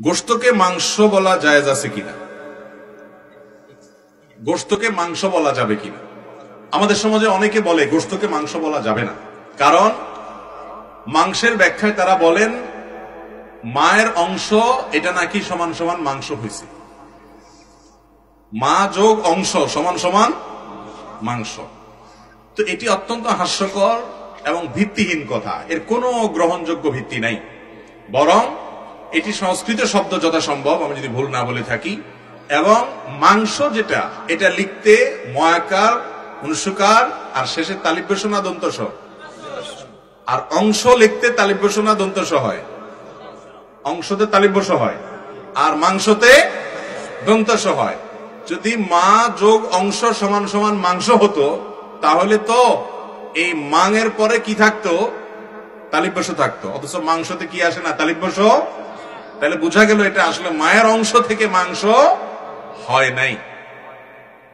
গোশতকে মাংস বলা জায়েজ আছে কিনা, গোশতকে মাংস বলা যাবে কিনা? আমাদের সমাজে অনেকে বলে গোশতকে মাংস বলা যাবে না, কারণ মাংসের ব্যাখ্যায় তারা বলেন মায়ের অংশ এটা নাকি সমান সমান মাংস হয়েছে, মা যোগ অংশ সমান সমান মাংস। তো এটি অত্যন্ত হাস্যকর এবং ভিত্তিহীন কথা, এর কোনো গ্রহণযোগ্য ভিত্তি নাই। বরং এটি সংস্কৃত শব্দ যথাসম্ভব, আমি যদি ভুল না বলে থাকি, এবং মাংস যেটা এটা লিখতে ময়াকার, অনুসুকার আর শেষে তালিব্যসনা দন্তস, আর অংশ লিখতে তালিব্যসনা দন্তস হয়, অংশতে তালিব্যস হয় আর মাংসতে দন্তস হয়। যদি মা যোগ অংশ সমান সমান মাংস হতো তাহলে তো এই মাংয়ের পরে কি থাকতো? তালিব্যস থাকতো, অথচ মাংসতে কি আসে না? তালিব্যস। তাহলে বোঝা গেল এটা আসলে মায়ের অংশ থেকে মাংস হয় নাই।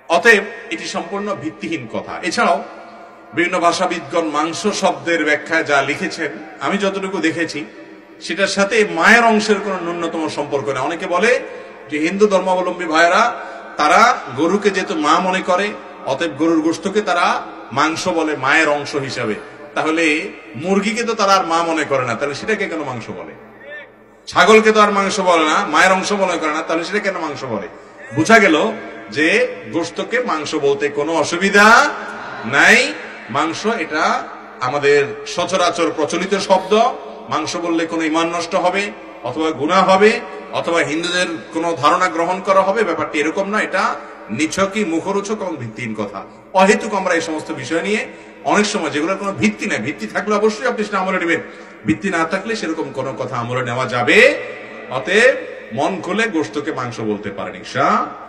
অতএব এটি সম্পূর্ণ ভিত্তিহীন কথা। এছাড়াও বিভিন্ন ভাষাবিদগণ মাংস শব্দের ব্যাখ্যায় যা লিখেছেন, আমি যতটুকু দেখেছি সেটার সাথে মায়ের অংশের কোন ন্যূনতম সম্পর্ক নেই। অনেকে বলে যে হিন্দু ধর্মাবলম্বী ভাইয়েরা তারা গরুকে যেহেতু মা মনে করে, অতএব গরুর গোশতকে তারা মাংস বলে মায়ের অংশ হিসাবে। তাহলে মুরগিকে তো তারা আর মা মনে করে না, তাহলে সেটাকে কেন মাংস বলে? ছাগলকে তো আর মাংস বলে না, মায়ের অংশ মনে করে না, তাহলে সেটা কেন মাংস বলে? বোঝা গেল যে গোশতকে মাংস বলতে কোনো অসুবিধা নাই। মাংস এটা আমাদের সচরাচর প্রচলিত শব্দ। মাংস বললে কোনো ঈমান নষ্ট হবে অথবা গুনাহ হবে অথবা হিন্দুদের কোনো ধারণা গ্রহণ করা হবে, ব্যাপারটি এরকম না। এটা নিছকই মুখরোচক এবং ভিত্তিহীন কথা। অহেতুক আমরা এই সমস্ত বিষয় নিয়ে অনেক সময় যেগুলোর কোনো ভিত্তি নেই, ভিত্তি থাকলে অবশ্যই আপনি সেটা আমলে নেবেন, ভিত্তি না থাকলে সেরকম কোনো কথা আমলে নেওয়া যাবে। অতএব মন খুলে গোশতকে মাংস বলতে পারেন ইনশাআল্লাহ।